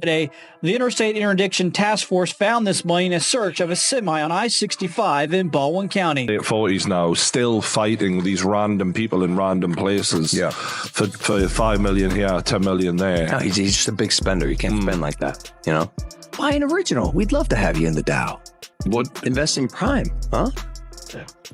Today, the Interstate Interdiction Task Force found this money in a search of a semi on I-65 in Baldwin County. Late 40s now, still fighting these random people in random places. Yeah. For 5 million here, 10 million there. No, he's just a big spender. He can't spend like that, you know? Buy an original. We'd love to have you in the Dow. What? Invest in Prime, huh?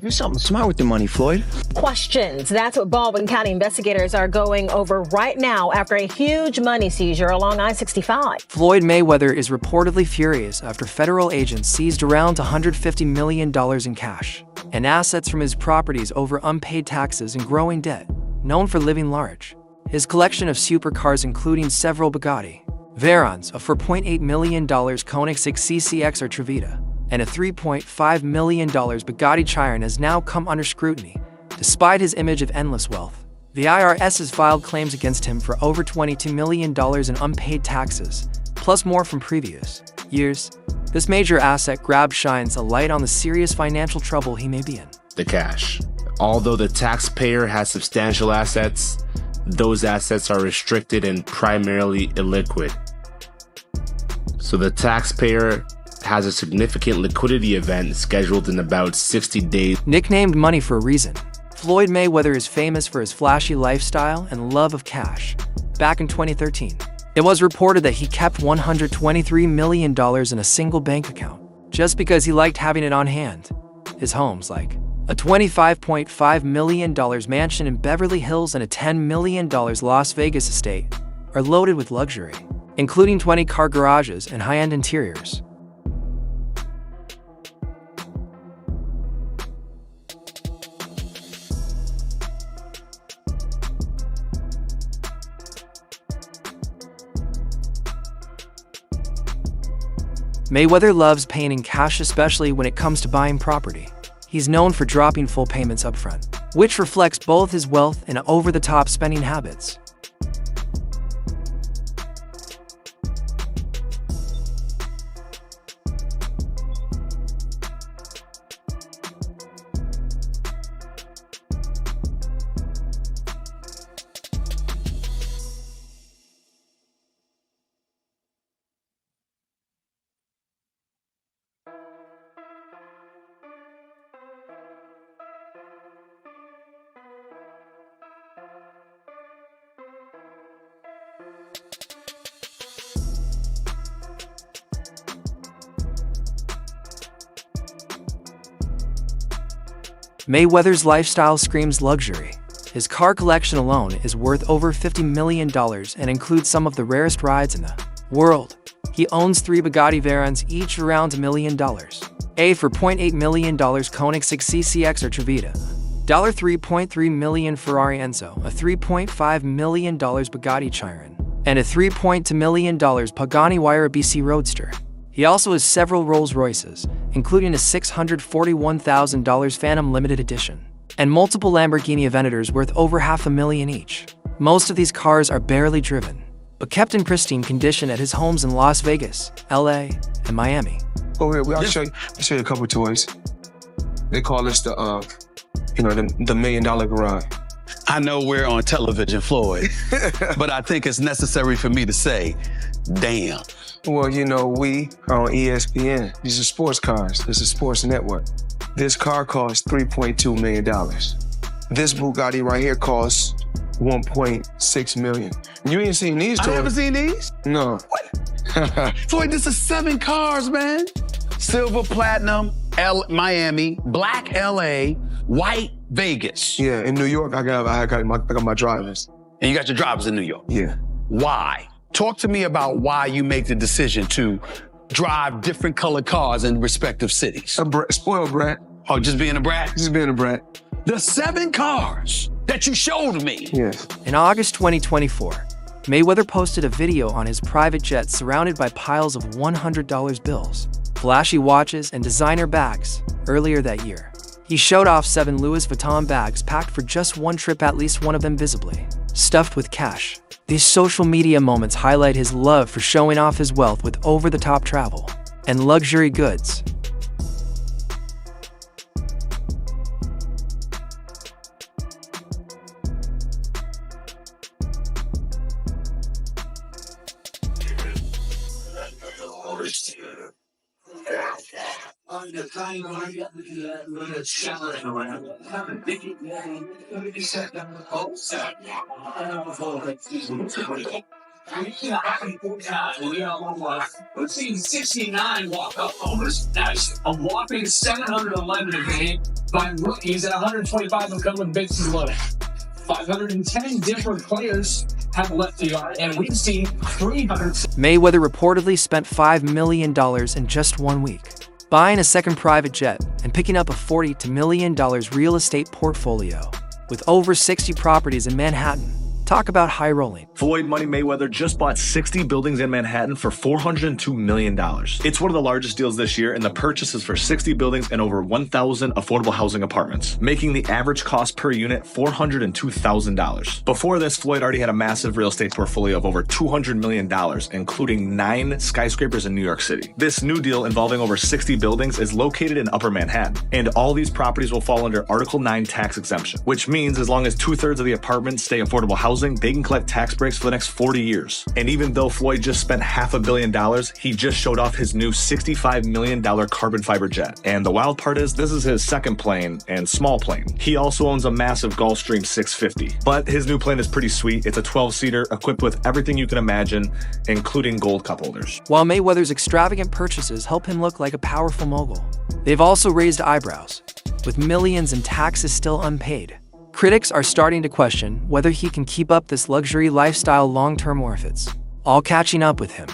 Do something smart with the money, Floyd. Questions. That's what Baldwin County investigators are going over right now after a huge money seizure along I-65. Floyd Mayweather is reportedly furious after federal agents seized around $150 million in cash and assets from his properties over unpaid taxes and growing debt. Known for living large, his collection of supercars, including several Bugatti Veyrons, a $4.8 million Koenigsegg CCX or Trevita, and a $3.5 million Bugatti Chiron, has now come under scrutiny. Despite his image of endless wealth, the IRS has filed claims against him for over $22 million in unpaid taxes, plus more from previous years. This major asset grab shines a light on the serious financial trouble he may be in. The cash. Although the taxpayer has substantial assets, those assets are restricted and primarily illiquid. So the taxpayer has a significant liquidity event scheduled in about 60 days. Nicknamed Money for a reason, Floyd Mayweather is famous for his flashy lifestyle and love of cash. Back in 2013, it was reported that he kept $123 million in a single bank account, just because he liked having it on hand. His homes, like a $25.5 million mansion in Beverly Hills and a $10 million Las Vegas estate, are loaded with luxury, including 20-car garages and high-end interiors. Mayweather loves paying in cash, especially when it comes to buying property. He's known for dropping full payments up front, which reflects both his wealth and over-the-top spending habits. Mayweather's lifestyle screams luxury. His car collection alone is worth over $50 million and includes some of the rarest rides in the world. He owns 3 Bugatti Veyrons, each around $1 million. A $4.8 million Koenigsegg CCX or Trevita, $3.3 million Ferrari Enzo, a $3.5 million Bugatti Chiron, and a $3.2 million Pagani Huayra BC Roadster. He also has several Rolls Royces, including a $641,000 Phantom Limited Edition, and multiple Lamborghini Aventadors worth over $500,000 each. Most of these cars are barely driven, but kept in pristine condition at his homes in Las Vegas, LA, and Miami. Oh, here, I'll show you a couple toys. They call this the $1 million garage. I know we're on television, Floyd, but I think it's necessary for me to say, damn. Well, you know, we are on ESPN. These are sports cars. This is Sports Network. This car costs $3.2 million. This Bugatti right here costs $1.6 million. You ain't seen these toys. I haven't seen these? No. What? Floyd, this is 7 cars, man. Silver, platinum, Miami, black LA, white Vegas. Yeah, in New York, I got my drivers. And you got your drivers in New York? Yeah. Why? Talk to me about why you make the decision to drive different colored cars in respective cities. Spoiled brat. Oh, just being a brat? Just being a brat. The 7 cars that you showed me. Yes. In August 2024, Mayweather posted a video on his private jet surrounded by piles of $100 bills, flashy watches, and designer bags. Earlier that year, he showed off 7 Louis Vuitton bags packed for just one trip, at least one of them visibly stuffed with cash. These social media moments highlight his love for showing off his wealth with over-the-top travel and luxury goods. We've seen 69 walk-up homers. That's a whopping 711 a game by rookies, and 125 have come with bases loaded. 510 different players have left the yard, and we've seen 300. Mayweather reportedly spent $5 million in just 1 week, buying a second private jet and picking up a $40 million real estate portfolio with over 60 properties in Manhattan. Talk about high rolling. Floyd Money Mayweather just bought 60 buildings in Manhattan for $402 million. It's one of the largest deals this year, and the purchase is for 60 buildings and over 1,000 affordable housing apartments, making the average cost per unit $402,000. Before this, Floyd already had a massive real estate portfolio of over $200 million, including 9 skyscrapers in New York City. This new deal involving over 60 buildings is located in Upper Manhattan, and all these properties will fall under Article 9 tax exemption, which means as long as 2/3 of the apartments stay affordable housing, they can collect tax breaks for the next 40 years. And even though Floyd just spent $500 million, he just showed off his new $65 million carbon fiber jet. And the wild part is, this is his second plane and small plane. He also owns a massive Gulfstream 650. But his new plane is pretty sweet. It's a 12-seater equipped with everything you can imagine, including gold cup holders. While Mayweather's extravagant purchases help him look like a powerful mogul, they've also raised eyebrows, with millions in taxes still unpaid. Critics are starting to question whether he can keep up this luxury lifestyle long-term or if it's all catching up with him.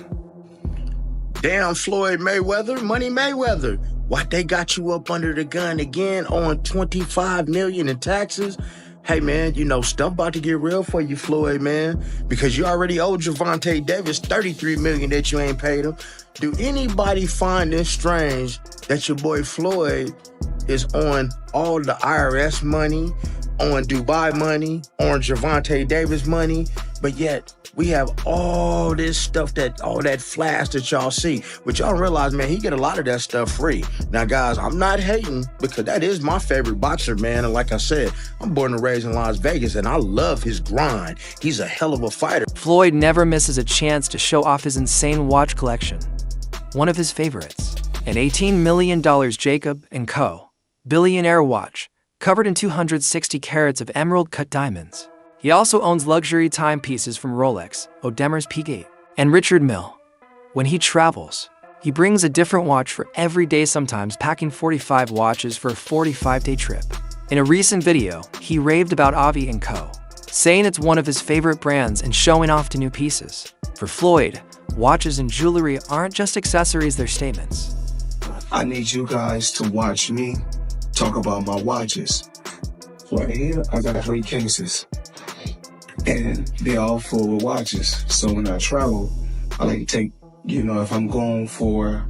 Damn, Floyd Mayweather, Money Mayweather. What, they got you up under the gun again on $25 million in taxes? Hey, man, you know, stuff about to get real for you, Floyd, man, because you already owe Gervonta Davis $33 million that you ain't paid him. Do anybody find this strange that your boy Floyd is on all the IRS money, on Dubai money, on Gervonta Davis money, but yet we have all this stuff, all that flash that y'all see, which y'all realize, man, he get a lot of that stuff free. Now, guys, I'm not hating, because that is my favorite boxer, man. And like I said, I'm born and raised in Las Vegas, and I love his grind. He's a hell of a fighter. Floyd never misses a chance to show off his insane watch collection. One of his favorites, an $18 million Jacob & Co. billionaire watch, covered in 260 carats of emerald-cut diamonds. He also owns luxury timepieces from Rolex, Audemars Piguet, and Richard Mille. When he travels, he brings a different watch for every day, sometimes packing 45 watches for a 45-day trip. In a recent video, he raved about Avi & Co., saying it's one of his favorite brands and showing off to new pieces. For Floyd, watches and jewelry aren't just accessories, they're statements. I need you guys to watch me talk about my watches. Right here, I got 3 cases, and they're all full with watches. So when I travel, I like to take, you know, if I'm going for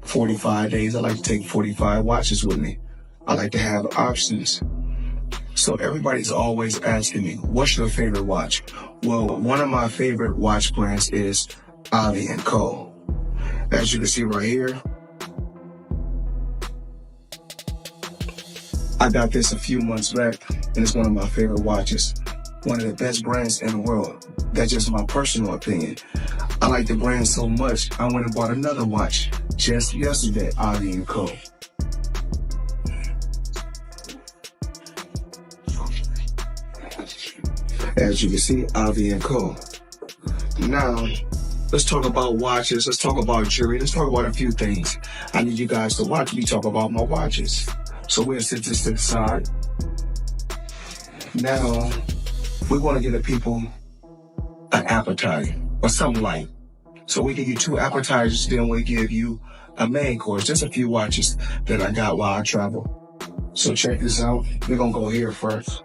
45 days, I like to take 45 watches with me. I like to have options. So everybody's always asking me, what's your favorite watch? Well, one of my favorite watch brands is Avi & Co. As you can see right here, I got this a few months back, and it's one of my favorite watches. One of the best brands in the world. That's just my personal opinion. I like the brand so much, I went and bought another watch just yesterday, Avi & Co. As you can see, Avi & Co. Now, let's talk about watches, let's talk about jewelry, let's talk about a few things. I need you guys to watch me talk about my watches. So we'll sit this to the side. Now, we want to give the people an appetizer or something light. So we give you 2 appetizers, then we give you a main course. Just a few watches that I got while I travel. So check this out. We're going to go here first.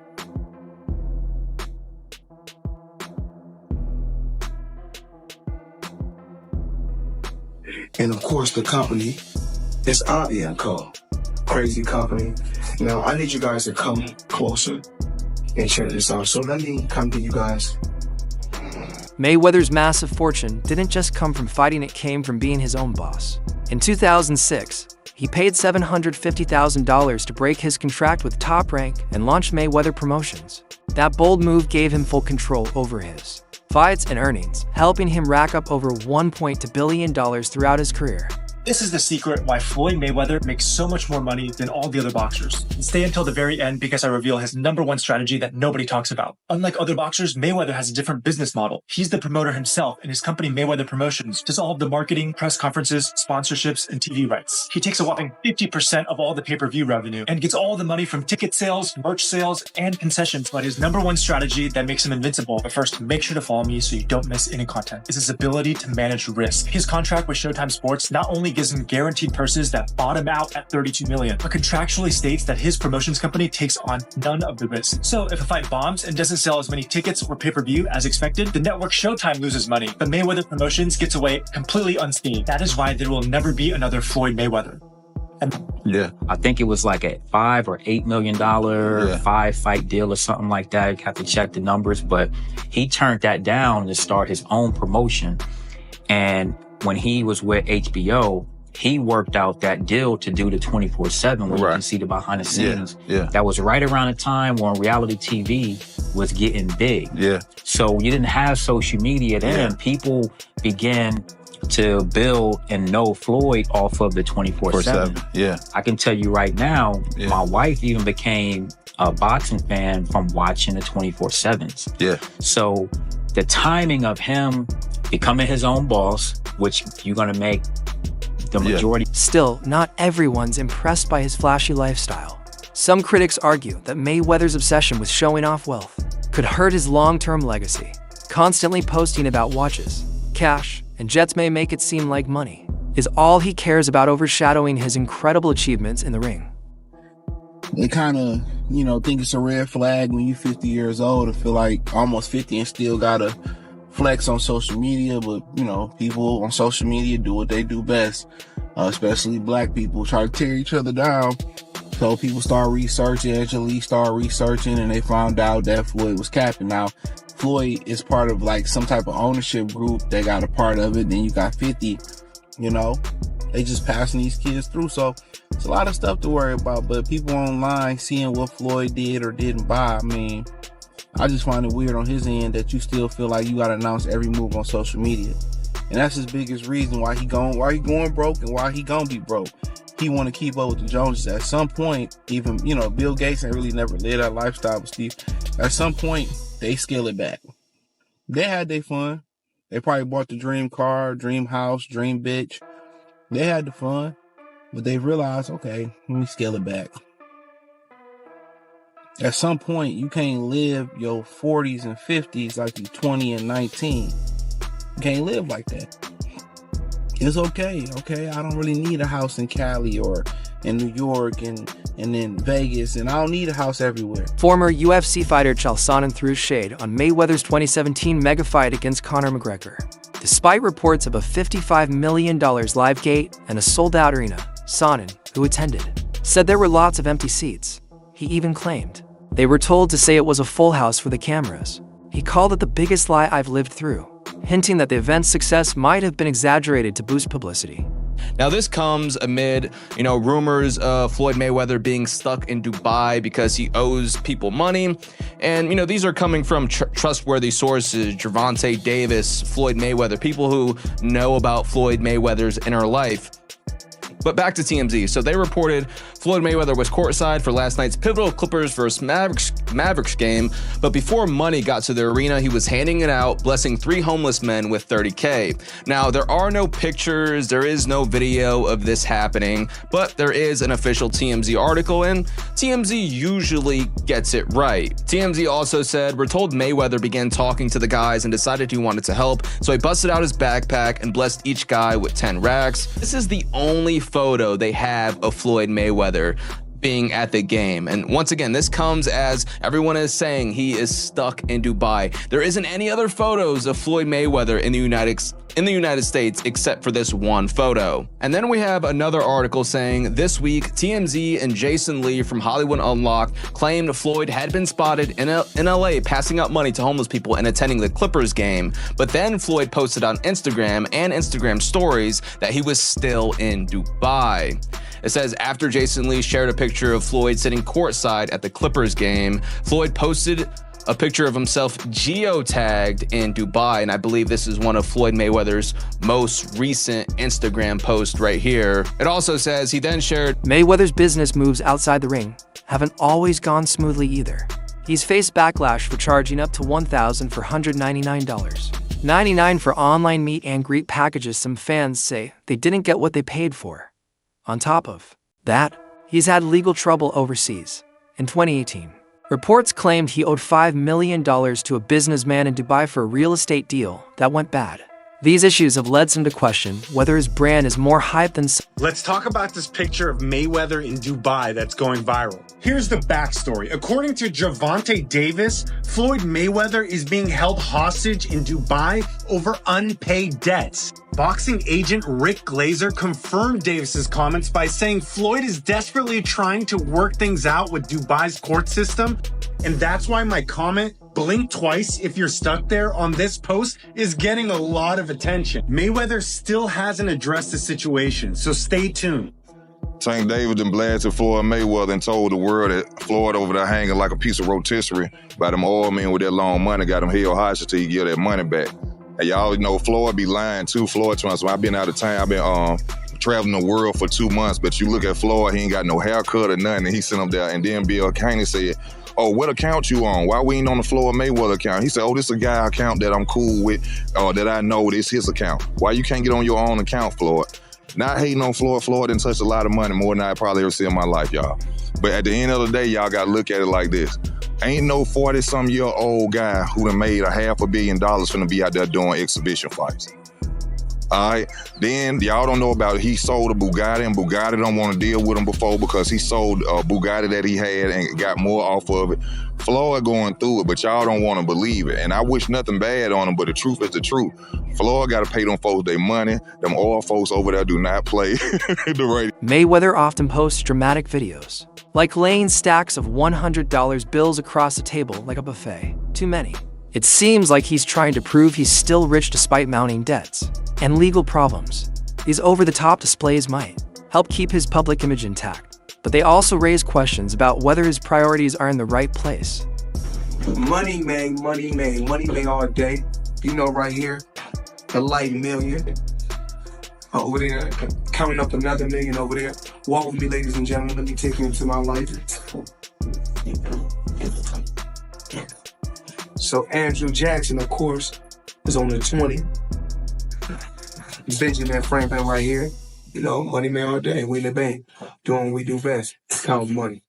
And of course, the company is Avi & Co. Crazy company. Now, I need you guys to come closer and check this out. So let me come to you guys. Mayweather's massive fortune didn't just come from fighting, it came from being his own boss. In 2006, he paid $750,000 to break his contract with Top Rank and launch Mayweather Promotions. That bold move gave him full control over his fights, and earnings, helping him rack up over $1.2 billion throughout his career. This is the secret why Floyd Mayweather makes so much more money than all the other boxers. And stay until the very end because I reveal his #1 strategy that nobody talks about. Unlike other boxers, Mayweather has a different business model. He's the promoter himself, and his company Mayweather Promotions does all of the marketing, press conferences, sponsorships, and TV rights. He takes a whopping 50% of all the pay-per-view revenue and gets all the money from ticket sales, merch sales, and concessions. But his #1 strategy that makes him invincible, but first, make sure to follow me so you don't miss any content, is his ability to manage risk. His contract with Showtime Sports not only gives him guaranteed purses that bottom out at $32 million, but contractually states that his promotions company takes on none of the risk. So if a fight bombs and doesn't sell as many tickets or pay-per-view as expected, the network Showtime loses money, but Mayweather Promotions gets away completely unscathed. That is why there will never be another Floyd Mayweather. Yeah, I think it was like a $5 or $8 million 5-fight deal or something like that. You have to check the numbers, but he turned that down to start his own promotion. And when he was with HBO, he worked out that deal to do the 24/7 where you can see the behind the scenes. That was right around the time when reality TV was getting big. So you didn't have social media then. People began to build and know Floyd off of the 24/7. I can tell you right now, my wife even became a boxing fan from watching the 24/7s. So the timing of him becoming his own boss, which you're gonna make the majority. Still, not everyone's impressed by his flashy lifestyle. Some critics argue that Mayweather's obsession with showing off wealth could hurt his long-term legacy. Constantly posting about watches, cash, and jets may make it seem like money is all he cares about, overshadowing his incredible achievements in the ring. They kind of, think it's a red flag when you're 50 years old to feel like almost 50 and still gotta flex on social media. But, people on social media do what they do best, especially black people, try to tear each other down. So people start researching, Angelique started researching, and they found out that Floyd was capping. Now, Floyd is part of like some type of ownership group. They got a part of it. Then you got 50, they just passing these kids through. So it's a lot of stuff to worry about. But people online seeing what Floyd did or didn't buy, I just find it weird on his end that you still feel like you got to announce every move on social media. And that's his biggest reason why he going broke and why he gonna be broke. He want to keep up with the Joneses. At some point, even, Bill Gates ain't really never lived that lifestyle with Steve. At some point, they scale it back. They had their fun. They probably bought the dream car, dream house, dream bitch. They had the fun, but they realized, okay, let me scale it back. At some point, you can't live your 40s and 50s like you're 20 and 19. You can't live like that. It's okay. I don't really need a house in Cali or in New York and in Vegas, and I don't need a house everywhere. Former UFC fighter Chael Sonnen threw shade on Mayweather's 2017 mega fight against Conor McGregor. Despite reports of a $55 million live gate and a sold-out arena, Sonnen, who attended, said there were lots of empty seats. He even claimed they were told to say it was a full house for the cameras. He called it the biggest lie I've lived through, hinting that the event's success might have been exaggerated to boost publicity. Now, this comes amid, rumors of Floyd Mayweather being stuck in Dubai because he owes people money. And, these are coming from trustworthy sources, Gervonta Davis, Floyd Mayweather, people who know about Floyd Mayweather's inner life. But back to TMZ. So they reported Floyd Mayweather was courtside for last night's pivotal Clippers vs. Mavericks game. But before money got to the arena, he was handing it out, blessing 3 homeless men with $30K. Now, there are no pictures, there is no video of this happening, but there is an official TMZ article, and TMZ usually gets it right. TMZ also said, we're told Mayweather began talking to the guys and decided he wanted to help, so he busted out his backpack and blessed each guy with 10 racks. This is the only photo they have of Floyd Mayweather being at the game. And once again, this comes as everyone is saying he is stuck in Dubai. There isn't any other photos of Floyd Mayweather in the United States except for this one photo. And then we have another article saying this week TMZ and Jason Lee from Hollywood Unlocked claimed Floyd had been spotted in LA passing out money to homeless people and attending the Clippers game. But then Floyd posted on Instagram and Instagram stories that he was still in Dubai. It says, after Jason Lee shared a picture of Floyd sitting courtside at the Clippers game, Floyd posted a picture of himself geotagged in Dubai, and I believe this is one of Floyd Mayweather's most recent Instagram posts right here. It also says he then shared, Mayweather's business moves outside the ring haven't always gone smoothly either. He's faced backlash for charging up to $1,000 for $199. $99 for online meet and greet packages some fans say they didn't get what they paid for. On top of that, he's had legal trouble overseas. In 2018, reports claimed he owed $5 million to a businessman in Dubai for a real estate deal that went bad. These issues have led some to question whether his brand is more hype than... Let's talk about this picture of Mayweather in Dubai that's going viral. Here's the backstory. According to Gervonta Davis, Floyd Mayweather is being held hostage in Dubai over unpaid debts. Boxing agent Rick Glazer confirmed Davis's comments by saying Floyd is desperately trying to work things out with Dubai's court system, and that's why my comment, blink twice if you're stuck there, on this post is getting a lot of attention. Mayweather still hasn't addressed the situation, so stay tuned. Tank Davis and blasted Floyd Mayweather and told the world that Floyd over there hanging like a piece of rotisserie by them oil men with that long money, got him held hostage till he get that money back. And y'all know Floyd be lying too. Floyd trying, so I've been out of town. I've been traveling the world for 2 months, but you look at Floyd, he ain't got no haircut or nothing, and he sent up there, and then Bill Caney said, oh, what account you on? Why we ain't on the Floyd Mayweather account? He said, oh, this is a guy account that I'm cool with, or that I know this his account. Why you can't get on your own account, Floyd? Not hating on Floyd. Floyd didn't touch a lot of money, more than I probably ever see in my life, y'all. But at the end of the day, y'all got to look at it like this. Ain't no 40-some-year-old guy who done made $500 million finna be out there doing exhibition fights. All right, then y'all don't know about it. He sold a Bugatti, and Bugatti don't want to deal with him before because he sold a Bugatti that he had and got more off of it. Floyd going through it, but y'all don't want to believe it. And I wish nothing bad on him, but the truth is the truth. Floyd got to pay them folks their money. Them oil folks over there do not play the radio. Mayweather often posts dramatic videos, like laying stacks of $100 bills across the table like a buffet. Too many. It seems like he's trying to prove he's still rich despite mounting debts and legal problems. These over-the-top displays might help keep his public image intact, but they also raise questions about whether his priorities are in the right place. Money made all day. You know, right here, a light million. Over there, counting up another million over there. Walk with me, ladies and gentlemen. Let me take you into my life. So Andrew Jackson, of course, is on the 20. Benjamin Franklin right here. You know, money made all day. We in the bank, doing what we do best. Count money.